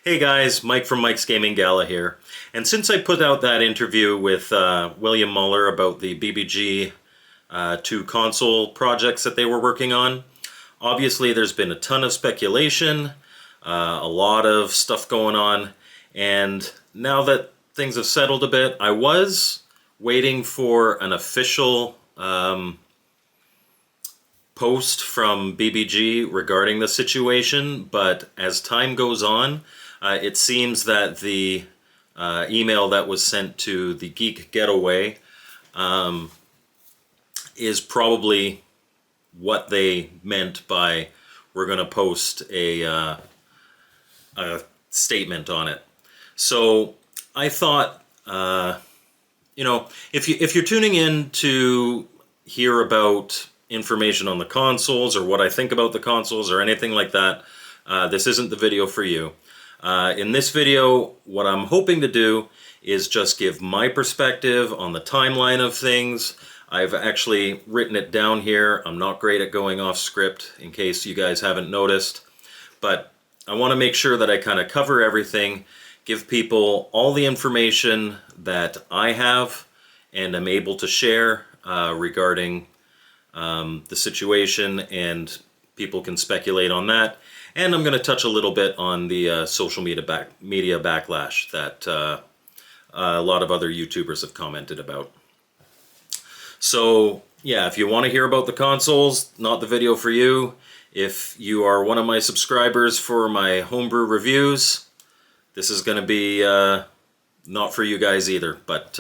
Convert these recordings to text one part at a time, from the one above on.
Hey guys, Mike from Mike's Gaming Gala here. And since I put out that interview with William Muller about the BBG two console projects that they were working on, obviously there's been a ton of speculation, a lot of stuff going on, and now that things have settled a bit, I was waiting for an official post from BBG regarding the situation, but as time goes on, it seems that the email that was sent to the Geek Getaway is probably what they meant by we're going to post a statement on it. So I thought, if you're tuning in to hear about information on the consoles or what I think about the consoles or anything like that, this isn't the video for you. In this video, what I'm hoping to do is just give my perspective on the timeline of things. I've actually written it down here. I'm not great at going off script, in case you guys haven't noticed, but I want to make sure that I kind of cover everything, give people all the information that I have and am able to share regarding the situation, and people can speculate on that. And I'm going to touch a little bit on the social media backlash that a lot of other YouTubers have commented about. So yeah, if you want to hear about the consoles, not the video for you. If you are one of my subscribers for my homebrew reviews, this is going to be not for you guys either. But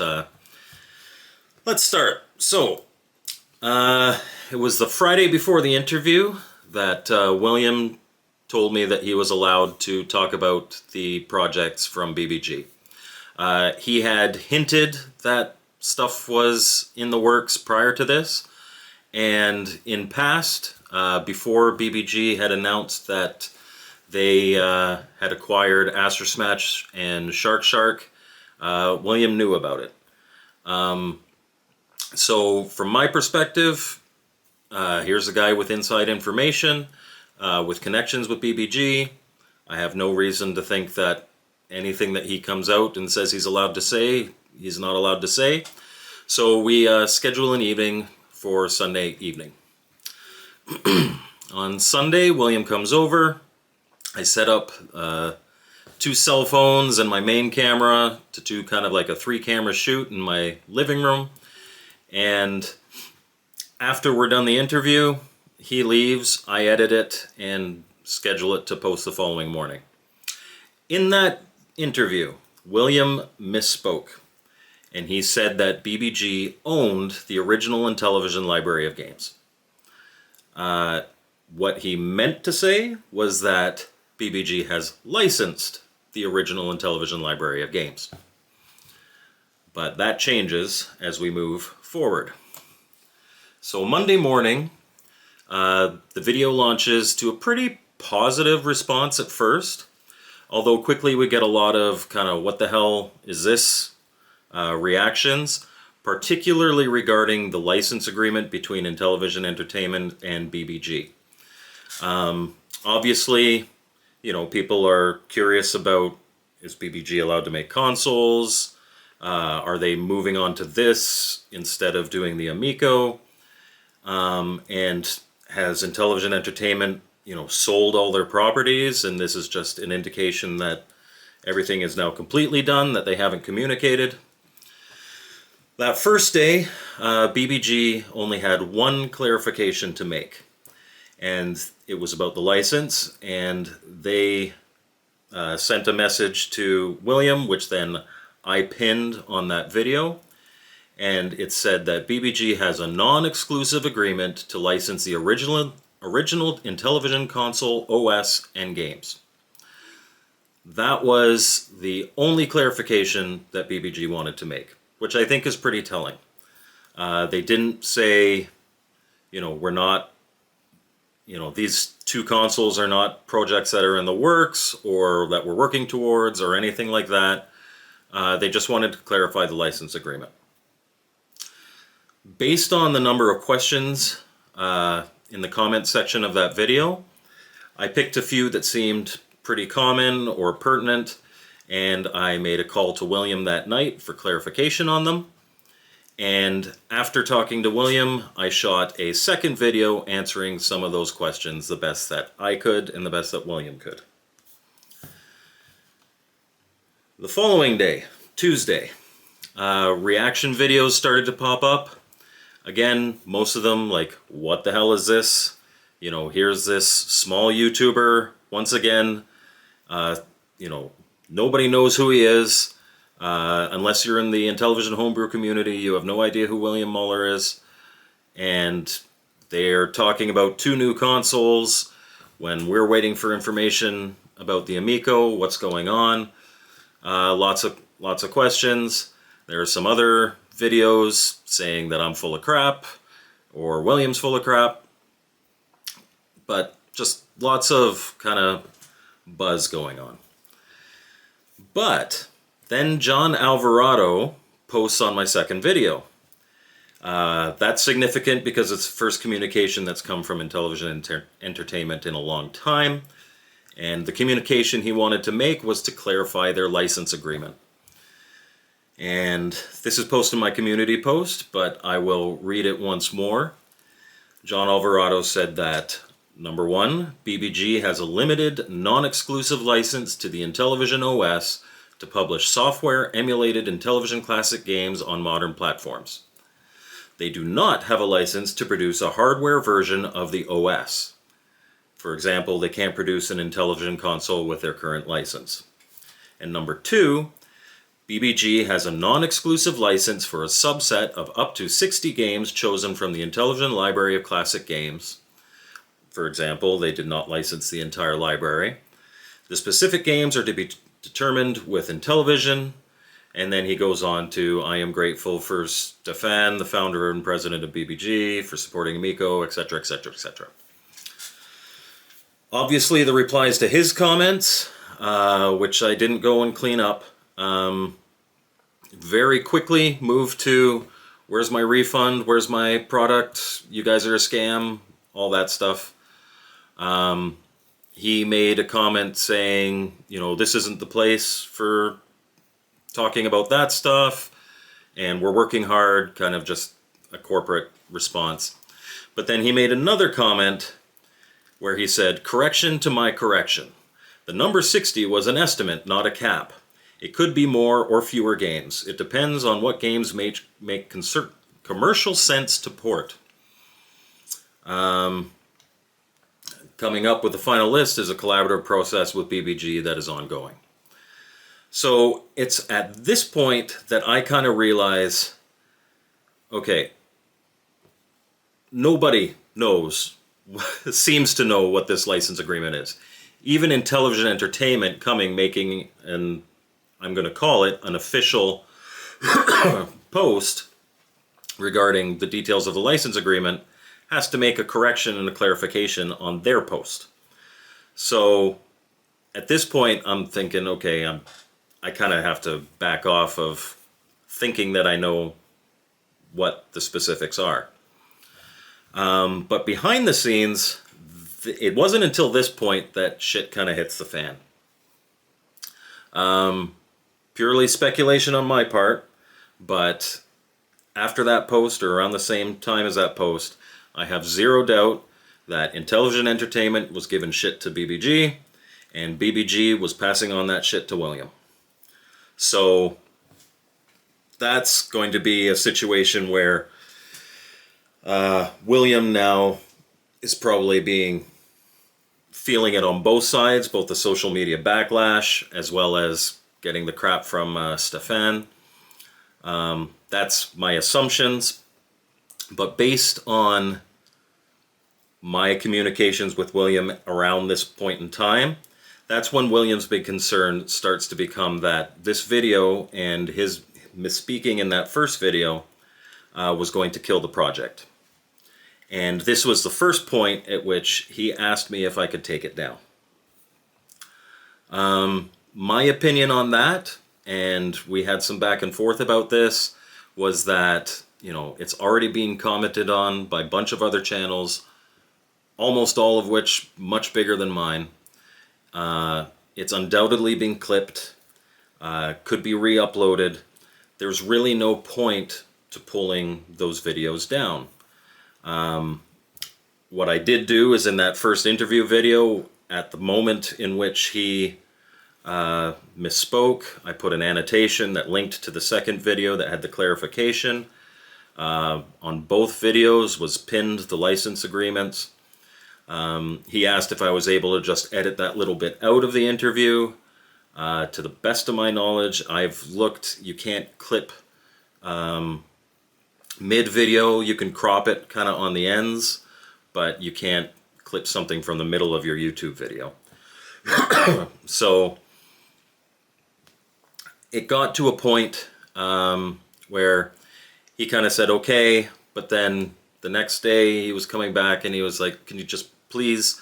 let's start. So it was the Friday before the interview that William told me that he was allowed to talk about the projects from BBG. He had hinted that stuff was in the works prior to this, and in past, before BBG had announced that they had acquired Aster Smash and Shark, William knew about it. So from my perspective, here's a guy with inside information, with connections with BBG. I have no reason to think that anything that he comes out and says he's allowed to say, he's not allowed to say. So we schedule an evening for Sunday evening. On Sunday, William comes over. I set up 2 cell phones and my main camera to do kind of like a 3-camera shoot in my living room. And after we're done the interview, he leaves, I edit it, and schedule it to post the following morning. In that interview, William misspoke, and he said that BBG owned the original Intellivision library of games. What he meant to say was that BBG has licensed the original Intellivision library of games. But that changes as we move forward. So Monday morning, the video launches to a pretty positive response at first, although quickly we get a lot of kind of what the hell is this reactions, particularly regarding the license agreement between Intellivision Entertainment and BBG. Obviously, people are curious about, is BBG allowed to make consoles? Are they moving on to this instead of doing the Amico? And has Intellivision Entertainment, sold all their properties, and this is just an indication that everything is now completely done, that they haven't communicated? That first day, BBG only had one clarification to make, and it was about the license, and they sent a message to William, which then I pinned on that video. And it said that BBG has a non-exclusive agreement to license the original Intellivision console OS and games. That was the only clarification that BBG wanted to make, which I think is pretty telling. They didn't say, we're not, these 2 consoles are not projects that are in the works or that we're working towards or anything like that. They just wanted to clarify the license agreement. Based on the number of questions in the comment section of that video, I picked a few that seemed pretty common or pertinent, and I made a call to William that night for clarification on them. And after talking to William, I shot a second video answering some of those questions the best that I could and the best that William could. The following day, Tuesday, reaction videos started to pop up. Again, most of them like, what the hell is this? You know, here's this small YouTuber, once again, you know, nobody knows who he is. Unless you're in the Intellivision homebrew community, you have no idea who William Muller is. And they're talking about 2 new consoles when we're waiting for information about the Amico, what's going on. Lots of questions. There are some other videos saying that I'm full of crap or William's full of crap. But just lots of kind of buzz going on. But then John Alvarado posts on my second video. That's significant because it's the first communication that's come from Intellivision Entertainment in a long time. And the communication he wanted to make was to clarify their license agreement. And this is posted in my community post, but I will read it once more. John Alvarado said that, number 1, BBG has a limited, non-exclusive license to the Intellivision OS to publish software-emulated Intellivision classic games on modern platforms. They do not have a license to produce a hardware version of the OS. For example, they can't produce an Intellivision console with their current license. And number 2, BBG has a non-exclusive license for a subset of up to 60 games chosen from the Intellivision library of classic games. For example, they did not license the entire library. The specific games are to be determined with Intellivision, and then he goes on to, I am grateful for Stefan, the founder and president of BBG, for supporting Amico, etc., etc., etc. Obviously, the replies to his comments, which I didn't go and clean up, very quickly moved to, where's my refund, where's my product, you guys are a scam, all that stuff. He made a comment saying, you know, this isn't the place for talking about that stuff, and we're working hard, kind of just a corporate response. But then he made another comment where he said, correction to my correction. The number 60 was an estimate, not a cap. It could be more or fewer games. It depends on what games make commercial sense to port. Coming up with the final list is a collaborative process with BBG that is ongoing. So it's at this point that I kind of realize, okay, nobody knows, seems to know what this license agreement is. Even Intellivision Entertainment making an, I'm going to call it, an official post regarding the details of the license agreement has to make a correction and a clarification on their post. So at this point, I'm thinking, okay, I kind of have to back off of thinking that I know what the specifics are. But behind the scenes, it wasn't until this point that shit kind of hits the fan. Purely speculation on my part, but after that post, or around the same time as that post, I have zero doubt that Intellivision Entertainment was giving shit to BBG, and BBG was passing on that shit to William. So that's going to be a situation where William now is probably feeling it on both sides, both the social media backlash as well as getting the crap from Stefan. That's my assumptions. But based on my communications with William around this point in time, that's when William's big concern starts to become that this video and his misspeaking in that first video was going to kill the project. And this was the first point at which he asked me if I could take it down. My opinion on that, and we had some back and forth about this, was that, you know, it's already being commented on by a bunch of other channels, almost all of which much bigger than mine. It's undoubtedly been clipped, could be re-uploaded. There's really no point to pulling those videos down. What I did do is in that first interview video, at the moment in which he misspoke, I put an annotation that linked to the second video that had the clarification. On both videos was pinned the license agreement. He asked if I was able to just edit that little bit out of the interview. To the best of my knowledge, I've looked, you can't clip mid-video, you can crop it kind of on the ends, but you can't clip something from the middle of your YouTube video. So it got to a point where he kind of said okay, but then the next day he was coming back and he was like, can you just please,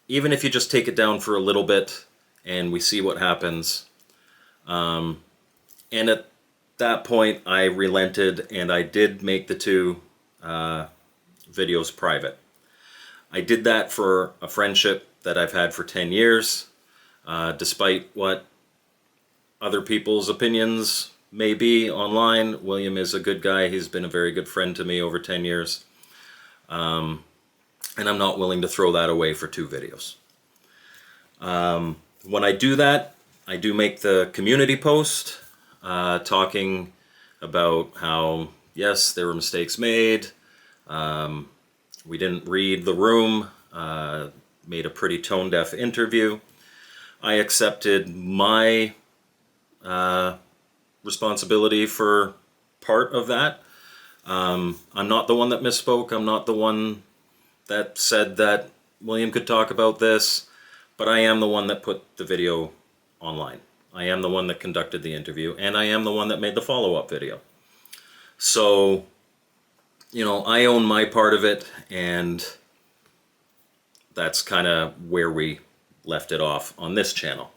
even if you just take it down for a little bit and we see what happens. And at that point I relented and I did make the two videos private. I did that for a friendship that I've had for 10 years, despite what other people's opinions may be online. William is a good guy. He's been a very good friend to me over 10 years. And I'm not willing to throw that away for two videos. When I do that, I do make the community post talking about how, yes, there were mistakes made. We didn't read the room, made a pretty tone-deaf interview. I accepted my responsibility for part of that. I'm not the one that misspoke. I'm not the one that said that William could talk about this, but I am the one that put the video online. I am the one that conducted the interview, and I am the one that made the follow-up video. So, you know, I own my part of it, and that's kind of where we left it off on this channel.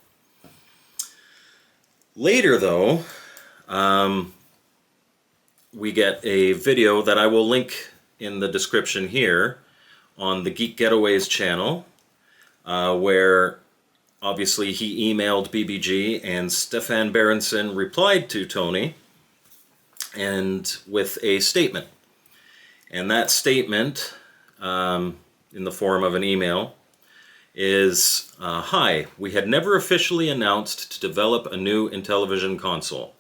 Later, though, we get a video that I will link in the description here on the Geek Getaways channel, where obviously he emailed BBG and Stefan Berenson replied to Tony and with a statement. And that statement, in the form of an email, is, hi, we had never officially announced to develop a new Intellivision console.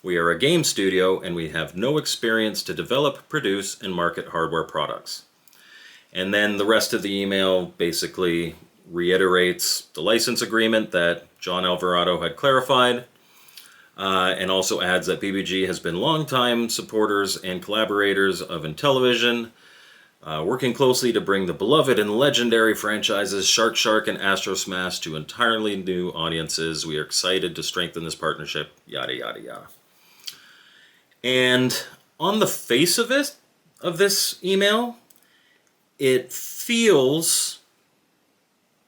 We are a game studio and we have no experience to develop, produce, and market hardware products. And then the rest of the email basically reiterates the license agreement that John Alvarado had clarified, and also adds that BBG has been longtime supporters and collaborators of Intellivision, working closely to bring the beloved and legendary franchises Shark and Astro Smash to entirely new audiences. We are excited to strengthen this partnership, yada yada yada. And on the face of it, of this email, it feels,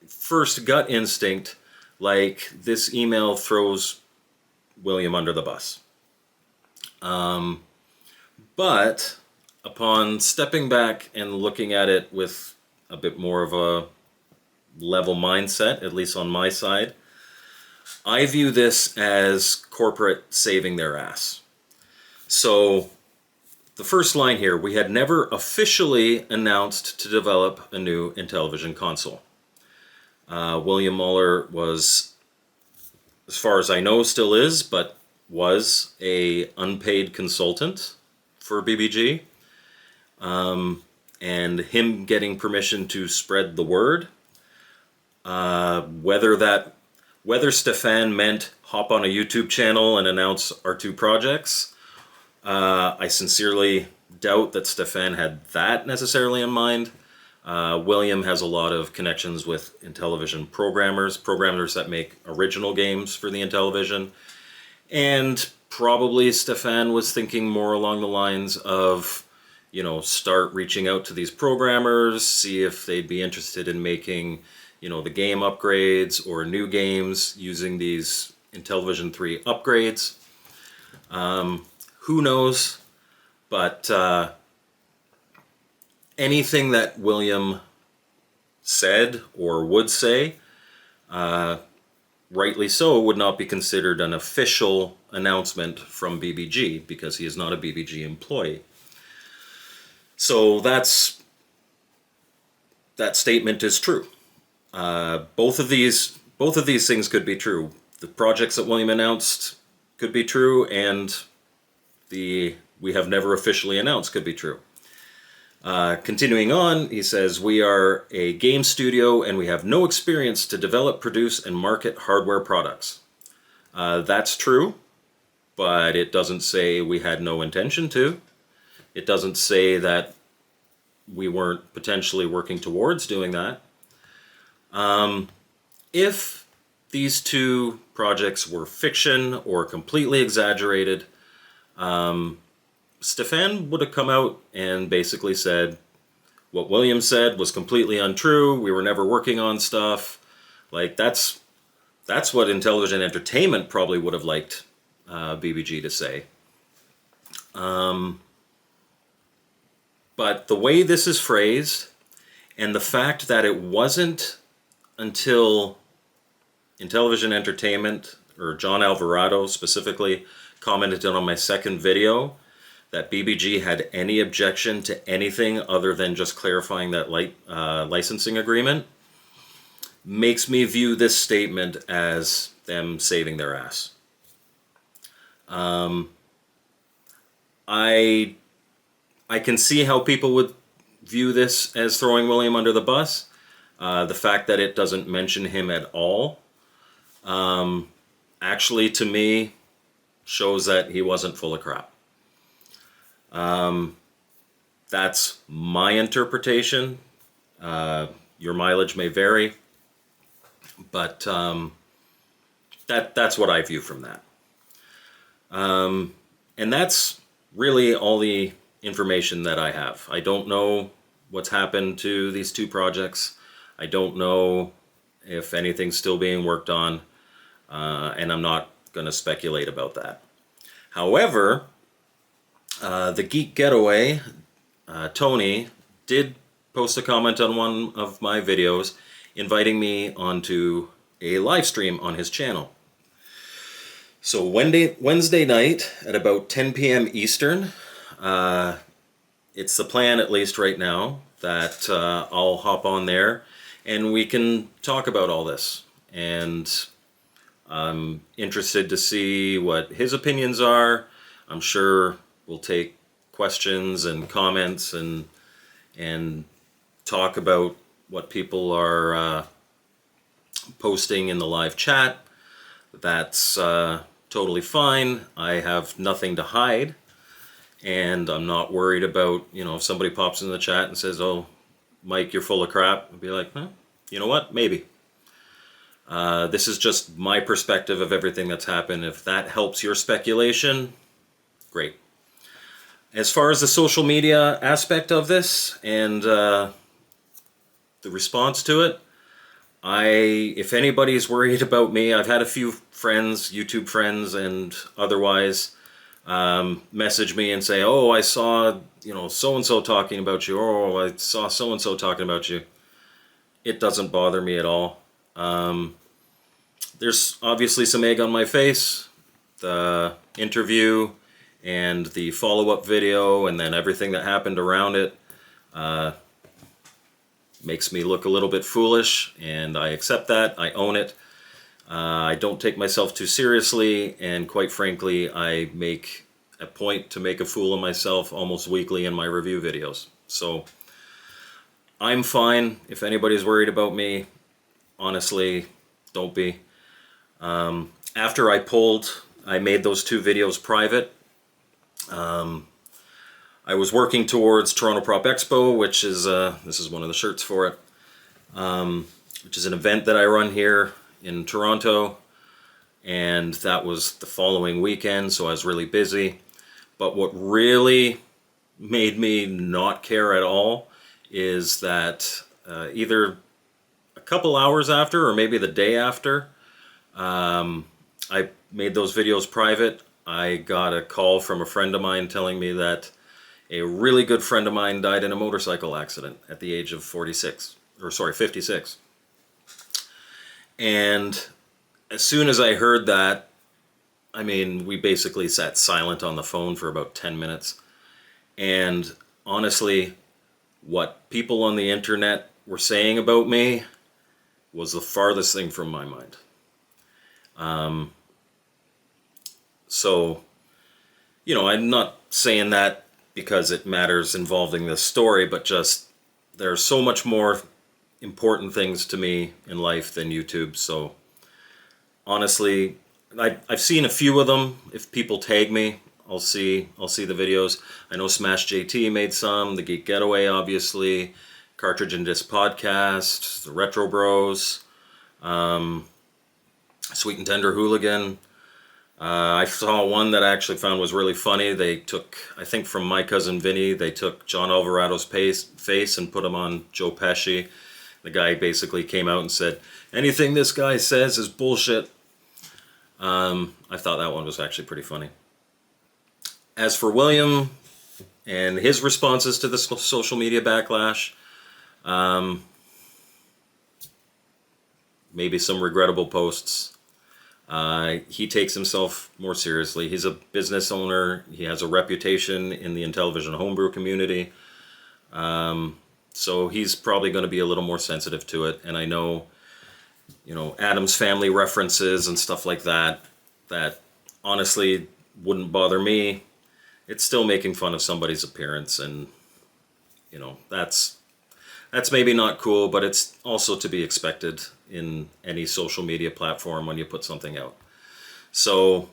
first gut instinct, like this email throws William under the bus. But upon stepping back and looking at it with a bit more of a level mindset, at least on my side, I view this as corporate saving their ass. So the first line here, we had never officially announced to develop a new Intellivision console. William Muller was, as far as I know, still is, but was a unpaid consultant for BBG. And him getting permission to spread the word, whether Stefan meant hop on a YouTube channel and announce our two projects, I sincerely doubt that Stefan had that necessarily in mind. William has a lot of connections with Intellivision programmers that make original games for the Intellivision, and probably Stefan was thinking more along the lines of, you know, start reaching out to these programmers, see if they'd be interested in making, you know, the game upgrades or new games using these Intellivision 3 upgrades. Who knows? But anything that William said or would say rightly so, would not be considered an official announcement from BBG because he is not a BBG employee. So that statement is true. Both of these things could be true. The projects that William announced could be true, and the we have never officially announced could be true. Continuing on, he says, we are a game studio and we have no experience to develop, produce, and market hardware products. That's true, but it doesn't say we had no intention to. It doesn't say that we weren't potentially working towards doing that. If these two projects were fiction or completely exaggerated, Stefan would have come out and basically said what William said was completely untrue. We were never working on stuff. Like, that's what Intellivision Entertainment probably would have liked BBG to say. But the way this is phrased, and the fact that it wasn't until Intellivision Entertainment, or John Alvarado specifically, commented on my second video that BBG had any objection to anything other than just clarifying that licensing agreement, makes me view this statement as them saving their ass. I can see how people would view this as throwing William under the bus. The fact that it doesn't mention him at all, actually, to me, shows that he wasn't full of crap. That's my interpretation. Your mileage may vary, but that's what I view from that. And that's really all the information that I have. I don't know what's happened to these two projects. I don't know if anything's still being worked on, and I'm not going to speculate about that. However, the Geek Getaway, Tony, did post a comment on one of my videos inviting me onto a live stream on his channel. So Wednesday night at about 10 p.m. Eastern, it's the plan, at least right now, that I'll hop on there and we can talk about all this. And I'm interested to see what his opinions are. I'm sure we'll take questions and comments and talk about what people are posting in the live chat. That's totally fine. I have nothing to hide, and I'm not worried about, if somebody pops in the chat and says, oh, Mike, you're full of crap, I'd be like, you know what, maybe. This is just my perspective of everything that's happened. If that helps your speculation, great. As far as the social media aspect of this and the response to it, if anybody's worried about me, I've had a few friends, YouTube friends and otherwise, message me and say, oh, I saw, so-and-so talking about you, or I saw so-and-so talking about you. It doesn't bother me at all. There's obviously some egg on my face. The interview and the follow-up video and then everything that happened around it makes me look a little bit foolish, and I accept that. I own it. I don't take myself too seriously, and quite frankly, I make a point to make a fool of myself almost weekly in my review videos. So I'm fine. If anybody's worried about me, honestly, don't be. After I made those two videos private. I was working towards Toronto Prop Expo, which is, this is one of the shirts for it, which is an event that I run here in Toronto, and that was the following weekend, so I was really busy. But what really made me not care at all is that either a couple hours after or maybe the day after I made those videos private, I got a call from a friend of mine telling me that a really good friend of mine died in a motorcycle accident at the age of 56. And as soon as I heard that, I mean, we basically sat silent on the phone for about 10 minutes. And honestly, what people on the internet were saying about me was the farthest thing from my mind. So, I'm not saying that because it matters involving this story, but just there are so much more important things to me in life than YouTube. So honestly, I've seen a few of them. If people tag me, I'll see the videos. I know Smash JT made some, the Geek Getaway, obviously, Cartridge and Disc Podcast, the Retro Bros, Sweet and Tender Hooligan. I saw one that I actually found was really funny. They took, I think from My Cousin Vinny, they took John Alvarado's face and put him on Joe Pesci. The guy basically came out and said, anything this guy says is bullshit. I thought that one was actually pretty funny. As for William and his responses to the social media backlash, maybe some regrettable posts. He takes himself more seriously. He's a business owner. He has a reputation in the Intellivision homebrew community. So he's probably going to be a little more sensitive to it. And I know, Adam's Family references and stuff like that honestly wouldn't bother me. It's still making fun of somebody's appearance, and, that's maybe not cool, but it's also to be expected in any social media platform when you put something out. So,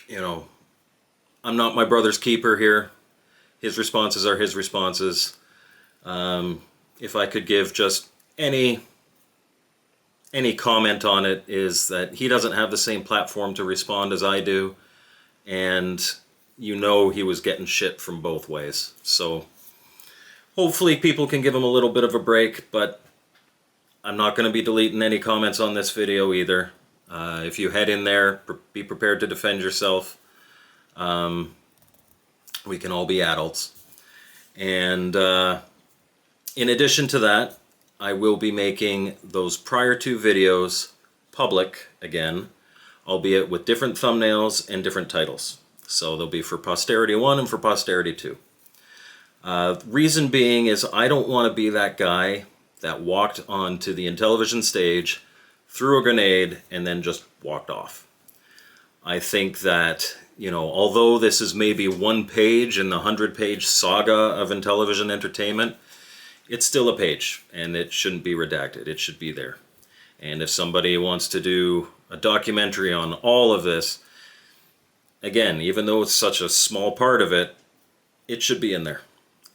I'm not my brother's keeper here. His responses are his responses. If I could give just any comment on it, is that he doesn't have the same platform to respond as I do, and he was getting shit from both ways. So hopefully people can give him a little bit of a break, but I'm not going to be deleting any comments on this video either. If you head in there, be prepared to defend yourself. We can all be adults. And in addition to that, I will be making those prior two videos public again, albeit with different thumbnails and different titles. So they'll be for Posterity 1 and for Posterity 2. Reason being is I don't want to be that guy that walked onto the Intellivision stage, threw a grenade, and then just walked off. I think that, although this is maybe one page in the 100-page saga of Intellivision entertainment, it's still a page, and it shouldn't be redacted. It should be there. And if somebody wants to do a documentary on all of this, again, even though it's such a small part of it, it should be in there.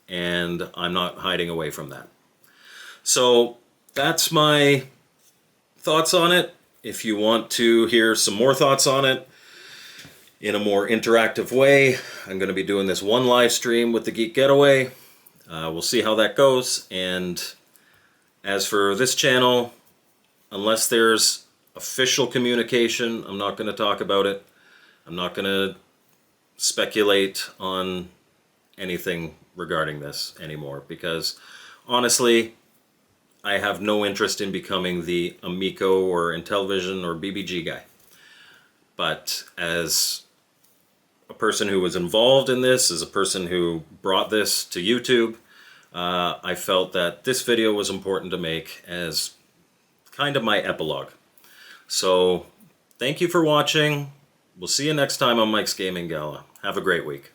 And I'm not hiding away from that. So that's my thoughts on it. If you want to hear some more thoughts on it in a more interactive way, I'm going to be doing this one live stream with the Geek Getaway. We'll see how that goes. And as for this channel, unless there's official communication, I'm not going to talk about it. I'm not going to speculate on anything regarding this anymore, because honestly, I have no interest in becoming the Amico or Intellivision or BBG guy. But as a person who was involved in this, as a person who brought this to YouTube, I felt that this video was important to make as kind of my epilogue. So thank you for watching. We'll see you next time on Mike's Gaming Gala. Have a great week.